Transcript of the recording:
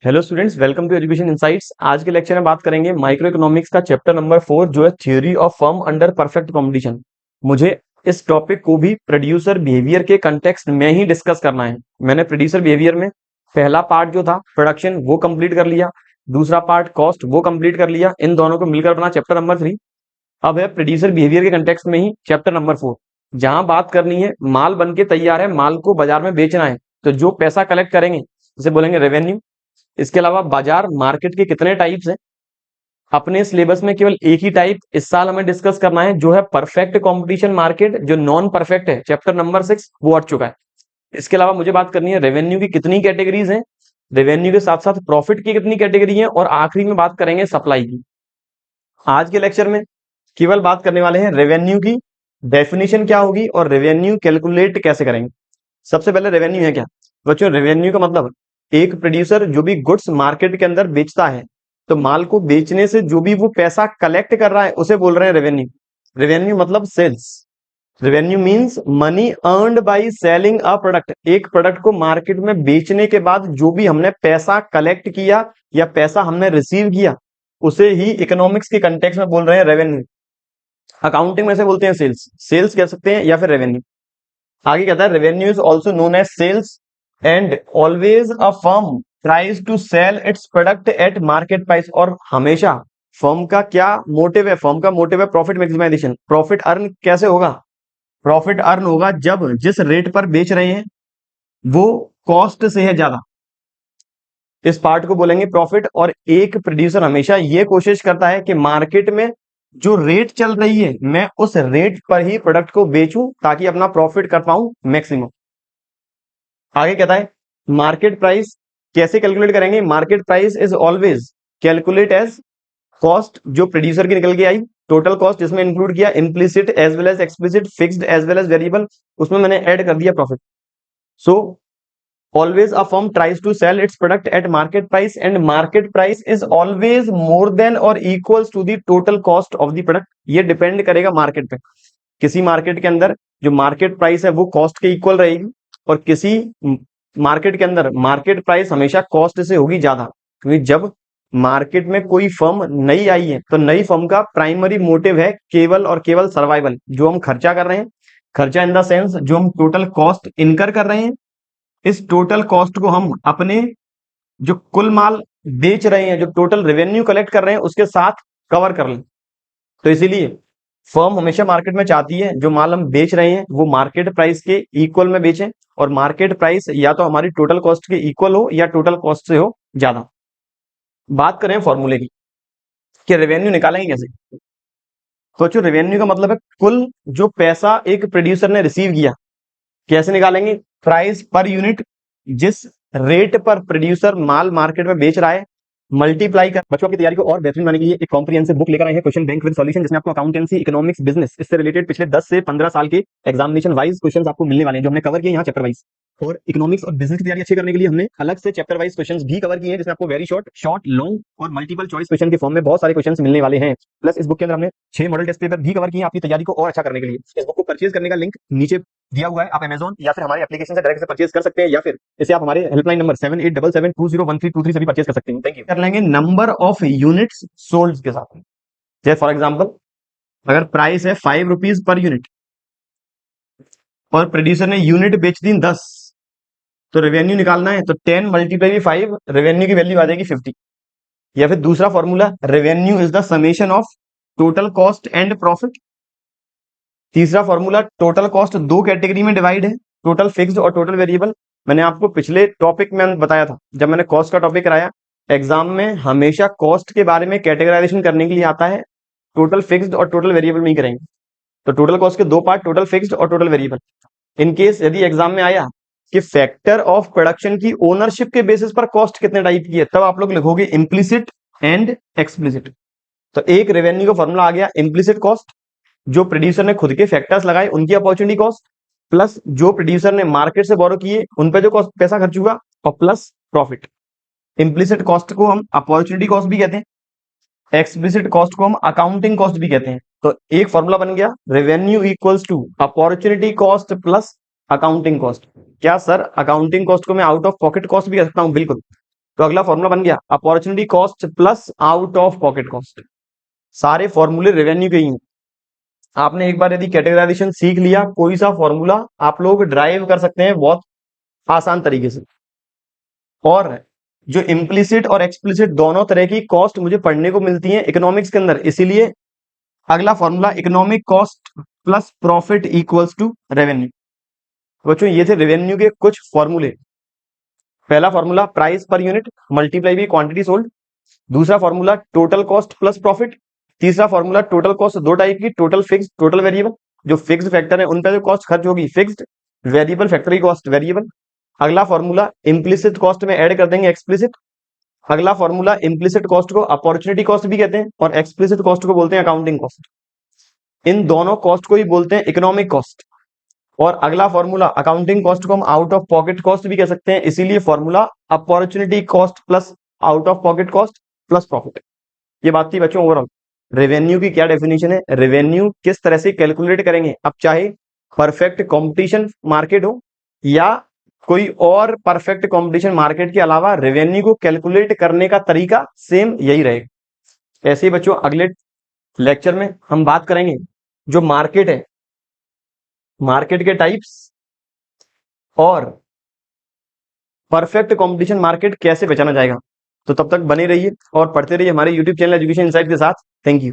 Hello students, welcome to education insights. आज के lecture में बात करेंगे माइक्रो इकोनॉमिक्स का चैप्टर नंबर 4 जो है theory of firm under perfect competition. मुझे इस टॉपिक को भी प्रोड्यूसर बिहेवियर के कंटेक्स्ट में ही डिस्कस करना है। मैंने प्रोड्यूसर बिहेवियर में पहला पार्ट जो था प्रोडक्शन वो कंप्लीट कर लिया, दूसरा पार्ट कॉस्ट वो कंप्लीट कर लिया। इन दोनों को मिलकर बना चैप्टर नंबर 3। अब है प्रोड्यूसर बिहेवियर के कंटेक्स्ट में ही चैप्टर नंबर 4, जहां बात करनी है माल बन के तैयार है, माल को बाजार में बेचना है, तो जो पैसा कलेक्ट करेंगे उसे बोलेंगे रेवेन्यू। इसके अलावा बाजार मार्केट के कितने टाइप्स हैं, अपने सिलेबस में केवल एक ही टाइप इस साल हमें डिस्कस करना है, जो है परफेक्ट कंपटीशन मार्केट। जो नॉन परफेक्ट है चैप्टर नंबर 6 वो हट चुका है। इसके अलावा मुझे बात करनी है रेवेन्यू की कितनी कैटेगरीज हैं, रेवेन्यू के साथ साथ प्रॉफिट की कितनी कैटेगरी है, और आखिरी में बात करेंगे सप्लाई की। आज के लेक्चर में केवल बात करने वाले हैं रेवेन्यू की डेफिनेशन क्या होगी और रेवेन्यू कैलकुलेट कैसे करेंगे। सबसे पहले रेवेन्यू है क्या बच्चों? रेवेन्यू का मतलब एक प्रोड्यूसर जो भी गुड्स मार्केट के अंदर बेचता है, तो माल को बेचने से जो भी वो पैसा कलेक्ट कर रहा है उसे बोल रहे हैं रेवेन्यू। रेवेन्यू मतलब sales. Revenue means money earned by selling a product. एक प्रोडक्ट को मार्केट में बेचने के बाद जो भी हमने पैसा कलेक्ट किया या पैसा हमने रिसीव किया उसे ही इकोनॉमिक्स के कंटेक्स्ट में बोल रहे हैं रेवेन्यू। अकाउंटिंग में से बोलते हैं सेल्स, सेल्स कह सकते हैं या फिर रेवेन्यू। आगे कहता है revenue is also known as sales and always a firm tries to sell its product at market price. और हमेशा फर्म का क्या मोटिव है? फर्म का मोटिव है प्रॉफिट मैक्सिमाइजेशन। प्रॉफिट अर्न कैसे होगा? प्रॉफिट अर्न होगा जब जिस रेट पर बेच रहे हैं वो कॉस्ट से है ज्यादा, इस पार्ट को बोलेंगे प्रॉफिट। और एक प्रोड्यूसर हमेशा ये कोशिश करता है कि मार्केट में जो रेट चल रही है मैं उस रेट पर ही प्रोडक्ट को बेचूं ताकि अपना प्रॉफिट कर पाऊं मैक्सिमम। आगे कहता है मार्केट प्राइस कैसे कैलकुलेट करेंगे? Market price is always calculate as cost जो प्रोड्यूसर की निकल के आई, टोटल कॉस्ट जिसमें इंक्लूड किया implicit as well as explicit, fixed as well as variable, उसमें मैंने ऐड कर दिया profit. So always a firm tries to sell its product at market price and market price is always more than or equals to the total cost of the product। ये depend करेगा market पे। किसी market के अंदर जो market price है वो cost के इक्वल रहेगी, और किसी मार्केट के अंदर मार्केट प्राइस हमेशा कॉस्ट से होगी ज्यादा। क्योंकि जब मार्केट में कोई फर्म नई आई है तो नई फर्म का प्राइमरी मोटिव है केवल और केवल सर्वाइवल। जो हम खर्चा कर रहे हैं, खर्चा इन द सेंस जो हम टोटल कॉस्ट इनकर कर रहे हैं, इस टोटल कॉस्ट को हम अपने जो कुल माल बेच रहे हैं, जो टोटल रेवेन्यू कलेक्ट कर रहे हैं उसके साथ कवर कर लें। तो इसीलिए फर्म हमेशा मार्केट में चाहती है जो माल हम बेच रहे हैं वो मार्केट प्राइस के इक्वल में बेचें, और मार्केट प्राइस या तो हमारी टोटल कॉस्ट के इक्वल हो या टोटल कॉस्ट से हो ज्यादा। बात करें फॉर्मूले की कि रेवेन्यू निकालेंगे कैसे। सोचो, रेवेन्यू का मतलब है कुल जो पैसा एक प्रोड्यूसर ने रिसीव किया। कैसे निकालेंगे? प्राइस पर यूनिट, जिस रेट पर प्रोड्यूसर माल मार्केट में बेच रहा है, मल्टीप्लाई कर। बच्चों की तैयारी को और बेहतरीन बनाने के लिए एक कॉम्प्रिहेंसिव बुक लेकर आए हैं, क्वेश्चन बैंक विद सॉल्यूशन, जिसमें आपको अकाउंटेंसी, इकोनॉमिक्स, बिजनेस इससे रिलेटेड पिछले 10 से 15 साल के एग्जामिनेशन वाइज क्वेश्चंस आपको मिलने वाले हैं, जो हमने कवर किए यहाँ चैप्टर वाइज। और इकोनॉमिक्स और बिजनेस की तैयारी अच्छी करने के लिए हमने अलग से चैप्टर वाइज क्वेश्चंस भी कवर किए हैं, जिसमें आपको वेरी शॉर्ट, लॉन्ग और मल्टीपल चॉइस क्वेश्चन के फॉर्म में बहुत सारे क्वेश्चंस मिलने वाले हैं। प्लस इस बुक के अंदर हमने 6 मॉडल टेस्ट पेपर भी कवर किए हैं आपकी तैयारी को और अच्छा करने के लिए। इस बुक को परचेज करने का लिंक नीचे दिया हुआ है, आप अमेजॉन या फिर हमारे एप्लीकेशन से डायरेक्ट से परचेज कर सकते हैं, या फिर इसे आप हमारे हेल्पलाइन नंबर 7877201323 से भी परचेज कर सकते हैं। Thank you. कर लेंगे नंबर ऑफ यूनिट्स सोल्ड के साथ। जैसे फॉर एग्जांपल अगर प्राइस है 5 रुपीज पर यूनिट और प्रोड्यूसर ने यूनिट बेच दी 10, तो रेवेन्यू निकालना है तो 10 मल्टीप्लाई 5, रेवेन्यू की वैल्यू आ जाएगी 50। या फिर दूसरा formula, revenue is the summation of total cost and profit. तीसरा फॉर्मूला, टोटल कॉस्ट दो कैटेगरी में डिवाइड है, टोटल फिक्स्ड और टोटल वेरिएबल। मैंने आपको पिछले टॉपिक में बताया था, जब मैंने कॉस्ट का टॉपिक कराया, एग्जाम में हमेशा कॉस्ट के बारे में कैटेगराइजेशन करने के लिए आता है, टोटल फिक्स्ड और टोटल वेरिएबल में ही करेंगे। तो टोटल कॉस्ट के दो पार्ट, टोटल फिक्स्ड और टोटल वेरिएबल। इनकेस यदि एग्जाम में आया कि फैक्टर ऑफ प्रोडक्शन की ओनरशिप के बेसिस पर कॉस्ट कितने टाइप की है, तब आप लोग लिखोगे इम्प्लिसिट एंड एक्सप्लिसिट। तो एक रेवेन्यू का फॉर्मूला आ गया, इम्प्लिसिट कॉस्ट जो प्रोड्यूसर ने खुद के फैक्टर्स लगाए उनकी अपॉर्चुनिटी कॉस्ट, प्लस जो प्रोड्यूसर ने मार्केट से बोरो किए उन पे जो कॉस्ट पैसा खर्च हुआ, और प्लस प्रॉफिट। इम्प्लिसिट कॉस्ट को हम अपॉर्चुनिटी कॉस्ट भी कहते हैं, एक्सप्लिसिट कॉस्ट को हम अकाउंटिंग कॉस्ट भी कहते हैं। तो एक फॉर्मूला बन गया, revenue equals to opportunity cost plus accounting cost. क्या सर अकाउंटिंग कॉस्ट को मैं आउट ऑफ पॉकेट कॉस्ट भी कह सकता हूं? बिल्कुल। तो अगला फॉर्मूला बन गया opportunity cost plus out of pocket cost. सारे फॉर्मूले रेवेन्यू के ही हैं। आपने एक बार यदि कैटेगराइजेशन सीख लिया, कोई सा फॉर्मूला आप लोग ड्राइव कर सकते हैं बहुत आसान तरीके से। और जो इम्प्लिसिट और एक्सप्लिसिट दोनों तरह की कॉस्ट मुझे पढ़ने को मिलती है इकोनॉमिक्स के अंदर, इसीलिए अगला formula economic cost plus profit equals to revenue. बच्चों ये थे रेवेन्यू के कुछ फॉर्मूले। पहला formula price per unit multiply by quantity sold. दूसरा formula total cost plus profit. तीसरा फॉर्मूला टोटल कॉस्ट दो टाइप की, टोटल फिक्स्ड टोटल वेरिएबल। जो फिक्स्ड फैक्टर है उन पर जो कॉस्ट खर्च होगी फिक्स्ड, वेरिएबल फैक्टर की कॉस्ट वेरिएबल। अगला फॉर्मूला इम्प्लिसिट कॉस्ट में ऐड कर देंगे एक्सप्लिसिट। अगला फॉर्मूला इम्प्लिसिट कॉस्ट को अपॉर्चुनिटी कॉस्ट भी कहते हैं और एक्सप्लिसिट कॉस्ट को बोलते हैं अकाउंटिंग कॉस्ट। इन दोनों कॉस्ट को ही बोलते हैं इकोनॉमिक कॉस्ट। और अगला फॉर्मूला अकाउंटिंग कॉस्ट को हम आउट ऑफ पॉकेट कॉस्ट भी कह सकते हैं, इसीलिए formula opportunity cost plus out of pocket cost plus profit. ये बात थी बच्चों ओवरऑल। रेवेन्यू की क्या डेफिनेशन है, रेवेन्यू किस तरह से कैलकुलेट करेंगे। अब चाहे परफेक्ट कंपटीशन मार्केट हो या कोई और परफेक्ट कंपटीशन मार्केट के अलावा, रेवेन्यू को कैलकुलेट करने का तरीका सेम यही रहेगा। ऐसे ही बच्चों अगले लेक्चर में हम बात करेंगे जो मार्केट है, मार्केट के टाइप्स और परफेक्ट कंपटीशन मार्केट कैसे पहचाना जाएगा। तो तब तक बने रहिए और पढ़ते रहिए हमारे यूट्यूब चैनल एजुकेशन इनसाइट के साथ। Thank you.